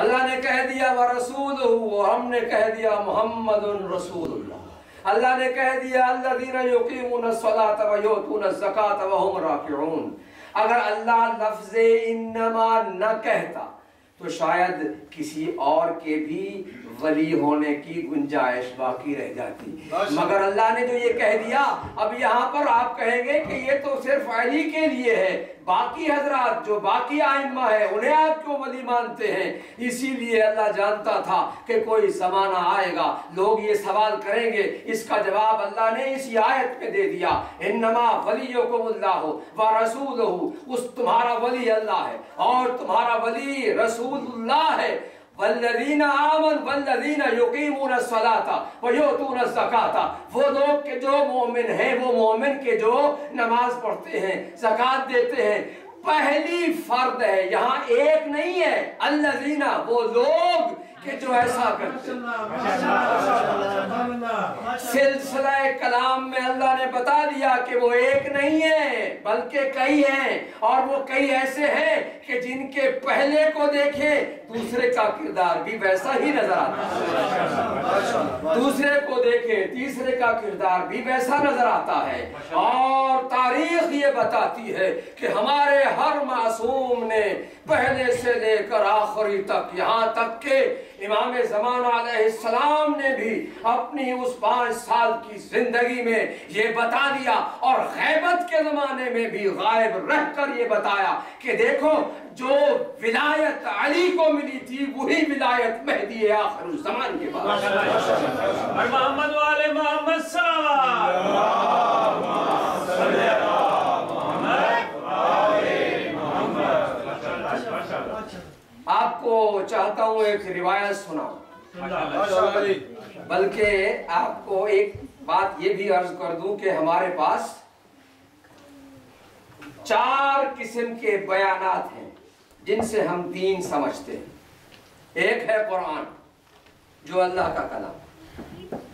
اللہ نے کہہ دیا وَرَسُولُهُ، اور ہم نے کہہ دیا محمد رسول اللہ۔ اللہ نے کہہ دیا الذین یقیمون الصلاۃ ویؤتون الزکاۃ وہم راکعون۔ اگر اللہ لفظ انما نہ کہتا تو شاید کسی اور کے بھی ولی ہونے کی گنجائش باقی رہ جاتی، مگر اللہ نے جو یہ کہہ دیا، اب یہاں پر آپ کہیں گے کہ یہ تو صرف علی کے لیے ہے، باقی حضرات جو باقی آئمہ ہیں انہیں آپ کیوں ولی مانتے ہیں؟ اسی لیے اللہ جانتا تھا کہ کوئی زمانہ آئے گا لوگ یہ سوال کریں گے، اس کا جواب اللہ نے اسی آیت میں دے دیا، انما ولیکم اللہ ورسولہ، اس تمہارا ولی اللہ ہے اور تمہارا ولی رسول اللہ ہے۔ والذین آمن والذین یقیمون الصلاۃ ویؤتون الزکاۃ، وہ لوگ کہ جو مومن ہیں، وہ مومن کے جو نماز پڑھتے ہیں، زکوٰۃ دیتے ہیں۔ پہلی فرد ہے یہاں، ایک نہیں ہے، الذین، وہ لوگ کہ جو ایسا کرتے ہیں۔ سلسلہ کلام میں اللہ نے بتا دیا کہ وہ ایک نہیں ہے بلکہ کئی ہیں، اور وہ کئی ایسے ہیں کہ جن کے پہلے کو دیکھیں دوسرے کا کردار بھی ویسا ہی نظر آتا ہے، دوسرے کو دیکھیں تیسرے کا کردار بھی ویسا نظر آتا ہے۔ اور تاریخ یہ بتاتی ہے کہ ہمارے ہر معصوم نے پہلے سے لے کر آخری تک، یہاں تک کہ امام زمان علیہ السلام نے بھی اپنی اس 5 سال کی زندگی میں یہ بتا دیا، اور غیبت کے زمانے میں بھی غائب رہ کر یہ بتایا کہ دیکھو جو ولایت علی کو ملی تھی وہی ولایت مہدی آخر الزمان کے بعد۔ اور محمد والے محمد صلی آپ کو چاہتا ہوں ایک روایت سناؤں، بلکہ آپ کو ایک بات یہ بھی عرض کر دوں کہ ہمارے پاس 4 قسم کے بیانات ہیں جن سے ہم دین سمجھتے ہیں۔ ایک ہے قرآن جو اللہ کا کلام،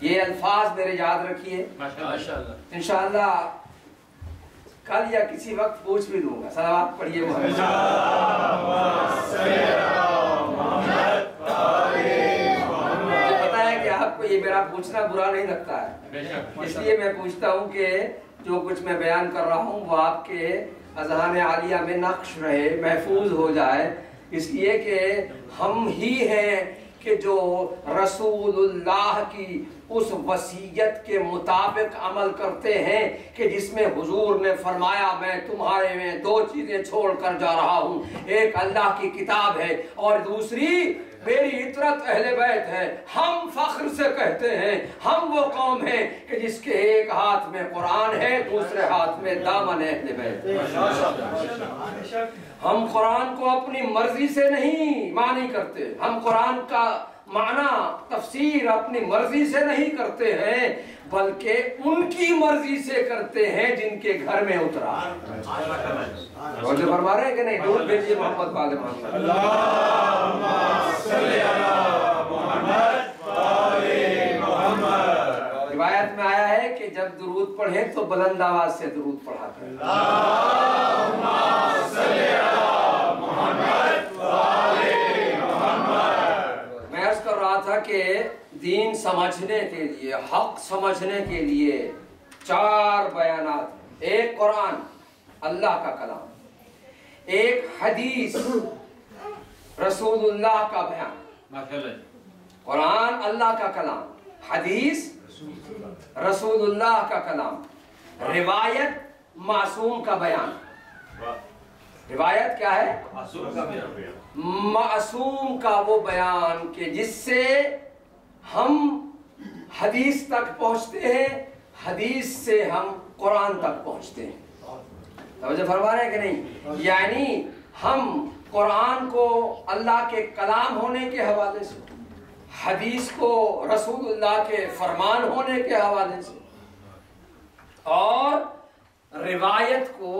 یہ الفاظ میرے یاد رکھیے، انشاءاللہ کل یا کسی وقت پوچھ بھی دوں گا۔ صلوات پڑھیے محمد۔ مجھے پتا ہے کہ آپ کو یہ میرا پوچھنا برا نہیں لگتا ہے، اس لیے میں پوچھتا ہوں کہ جو کچھ میں بیان کر رہا ہوں وہ آپ کے اذہان عالیہ میں نقش رہے، محفوظ ہو جائے، اس لیے کہ ہم ہی ہیں کہ جو رسول اللہ کی اس وصیت کے مطابق عمل کرتے ہیں کہ جس میں حضور نے فرمایا میں تمہارے میں 2 چیزیں چھوڑ کر جا رہا ہوں، ایک اللہ کی کتاب ہے اور دوسری میری عطرت اہل بیت ہے۔ ہم فخر سے کہتے ہیں ہم وہ قوم ہیں کہ جس کے ایک ہاتھ میں قرآن ہے، دوسرے ہاتھ میں دامن اہل بیت۔ ہم قرآن کو اپنی مرضی سے نہیں معنی کرتے، ہم قرآن کا معنی تفسیر اپنی مرضی سے نہیں کرتے ہیں بلکہ ان کی مرضی سے کرتے ہیں جن کے گھر میں اترا۔ روزے فرما رہے ہیں کہ نہیں؟ دودھ بھیجیے محمد والے محمد۔ اللہم صلی علی محمد وآل محمد۔ روایت میں آیا ہے کہ جب درود پڑھیں تو بلند آواز سے درود پڑھا کریں۔ اللہم صلی علی محمد وآل محمد۔ میں عرض کر رہا تھا کہ دین سمجھنے کے لیے، حق سمجھنے کے لیے 4 بیانات ہیں۔ ایک قرآن اللہ کا کلام، ایک حدیث رسول اللہ کا بیان۔ قرآن اللہ کا کلام، حدیث رسول اللہ کا کلام، روایت معصوم کا بیان۔ روایت کیا ہے؟ معصوم کا وہ بیان کہ جس سے ہم حدیث تک پہنچتے ہیں، حدیث سے ہم قرآن تک پہنچتے ہیں۔ توجہ فرما رہے ہیں کہ نہیں؟ یعنی ہم قرآن کو اللہ کے کلام ہونے کے حوالے سے، حدیث کو رسول اللہ کے فرمان ہونے کے حوالے سے، اور روایت کو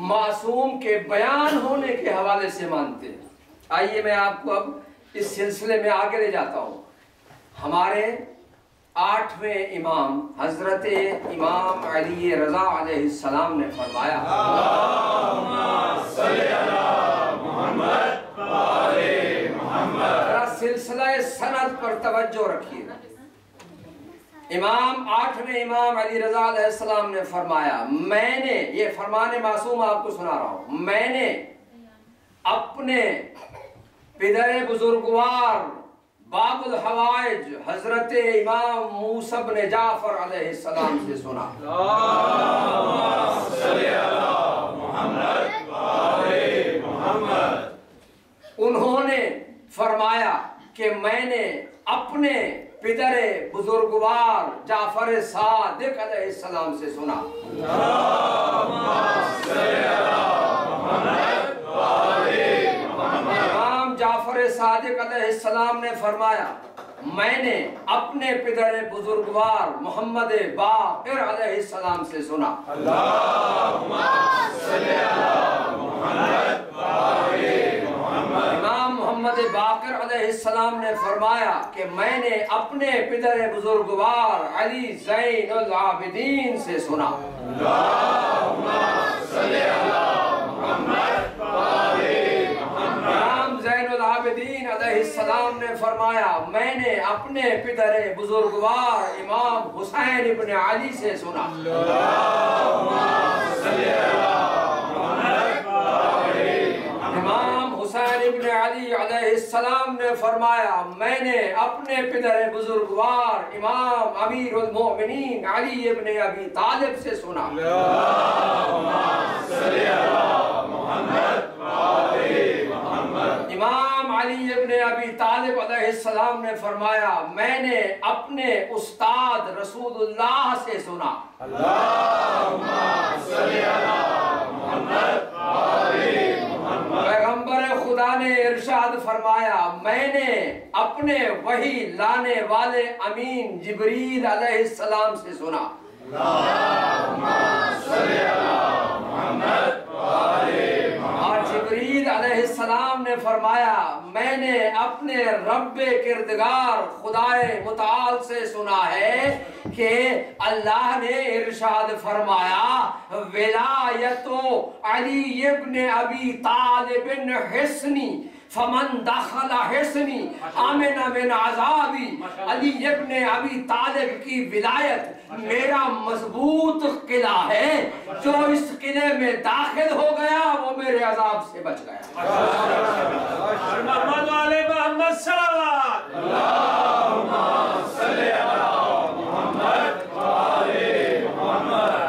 معصوم کے بیان ہونے کے حوالے سے مانتے ہیں۔ آئیے میں آپ کو اب اس سلسلے میں آگے لے جاتا ہوں۔ ہمارے 8ویں امام حضرت امام علی رضا علیہ السلام نے فرمایا، اللہم صلی علی محمد وآل محمد۔ سلسلہ سند پر توجہ رکھیے. آٹھویں امام علی رضا علیہ السلام نے فرمایا، میں نے، یہ فرمان معصوم آپ کو سنا رہا ہوں، میں نے اپنے پدر بزرگوار باب الحوائج حضرت امام موسیٰ بن جعفر علیہ السلام سے سنا. انہوں نے فرمایا کہ میں نے اپنے پدر بزرگوار جعفر صادق علیہ السلام سے سنا. امام جعفر صادق علیہ السلام نے فرمایا، میں نے اپنے پدر بزرگوار محمد باقر علیہ السلام سے سنا. امام محمد باقر علیہ السلام نے فرمایا کہ میں نے اپنے پدر بزرگوار علی زین العابدین سے سنا. امام زین العابدین علیہ السلام نے فرمایا، میں نے اپنے پدر بزرگوار امام حسین ابن علی سے سنا. امام حسین ابن علی علیہ السلام نے فرمایا، میں نے اپنے پدر بزرگوار امام امیر المؤمنین علی ابن ابی طالب سے سنا. امام علی ابن ابی طالب علیہ السلام نے فرمایا، میں نے اپنے استاد رسول اللہ سے سنا. پیغمبر خدا نے ارشاد فرمایا، میں نے اپنے وحی لانے والے امین جبریل علیہ السلام سے سنا. اور جبریل علیہ السلام نے فرمایا، میں نے اپنے رب کردگار خدائے متعال سے سنا ہے کہ اللہ نے ارشاد فرمایا، ولایت علی ابن ابی طالب حسنی فمن دخل حسنی آمن من عذابی. علی ابن ابی طالب کی ولایت میرا مضبوط قلعہ ہے، جو اس قلعے میں داخل ہو گیا وہ میرے عذاب سے بچ گیا. محمد علی محمد صلوات.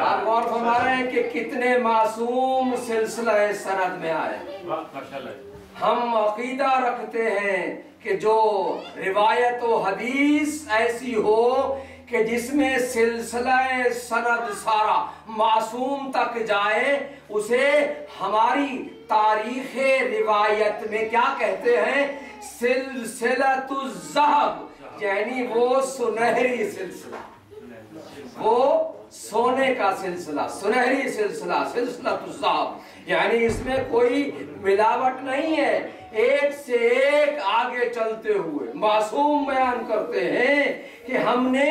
آپ غور فرما رہے ہیں کہ کتنے معصوم سلسلہ سند میں آئے. ہم عقیدہ رکھتے ہیں کہ جو روایت و حدیث ایسی ہو کہ جس میں سلسلہ سند سارا معصوم تک جائے، اسے ہماری تاریخ روایت میں کیا کہتے ہیں؟ سلسلۃ الذہب، یعنی وہ سنہری سلسلہ، وہ سونے کا سلسلہ، سنہری سلسلہ، سلسلۃ الذہب. یعنی اس میں کوئی ملاوٹ نہیں ہے، ایک سے ایک آگے چلتے ہوئے معصوم بیان کرتے ہیں کہ ہم نے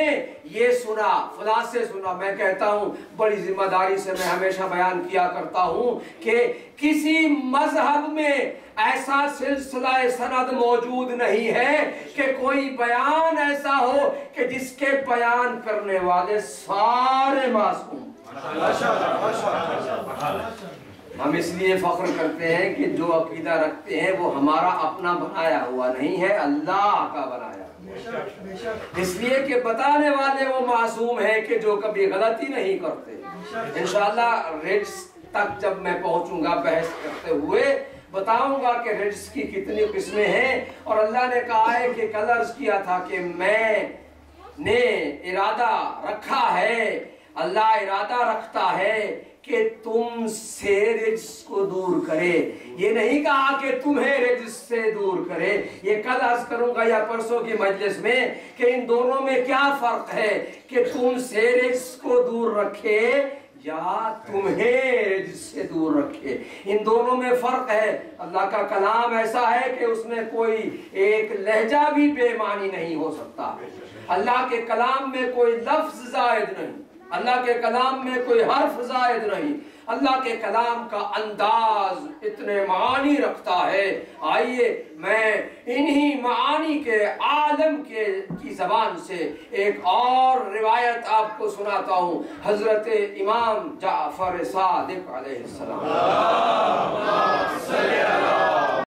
یہ سنا، فلاں سے سنا. میں کہتا ہوں بڑی ذمہ داری سے میں ہمیشہ بیان کیا کرتا ہوں کہ کسی مذہب میں ایسا سلسلہ سند موجود نہیں ہے کہ کوئی بیان ایسا ہو کہ جس کے بیان کرنے والے سارے معصوم. ہم اس لیے فخر کرتے ہیں کہ جو عقیدہ رکھتے ہیں وہ ہمارا اپنا بنایا ہوا نہیں ہے، اللہ کا بنایا. اس لیے کہ بتانے والے وہ معصوم ہیں کہ جو کبھی غلطی نہیں کرتے. انشاءاللہ ریڈس تک جب میں پہنچوں گا بحث کرتے ہوئے بتاؤں گا کہ ریڈس کی کتنی قسمیں ہیں. اور اللہ نے کہا ہے کہ کل عرض کیا تھا کہ میں نے ارادہ رکھا ہے، اللہ ارادہ رکھتا ہے کہ تم سے رجس کو دور کرے. یہ نہیں کہا کہ تمہیں رجس سے دور کرے. یہ کل عرض کروں گا یا پرسوں کی مجلس میں کہ ان دونوں میں کیا فرق ہے، کہ تم سے رجس کو دور رکھے یا تمہیں رجس سے دور رکھے. ان دونوں میں فرق ہے. اللہ کا کلام ایسا ہے کہ اس میں کوئی ایک لہجہ بھی بے معنی نہیں ہو سکتا. اللہ کے کلام میں کوئی لفظ زائد نہیں. اللہ کے کلام میں کوئی حرف زائد نہیں، اللہ کے کلام کا انداز اتنے معانی رکھتا ہے۔ آئیے میں انہی معانی کے عالم کی زبان سے ایک اور روایت آپ کو سناتا ہوں، حضرت امام جعفر صادق علیہ السلام۔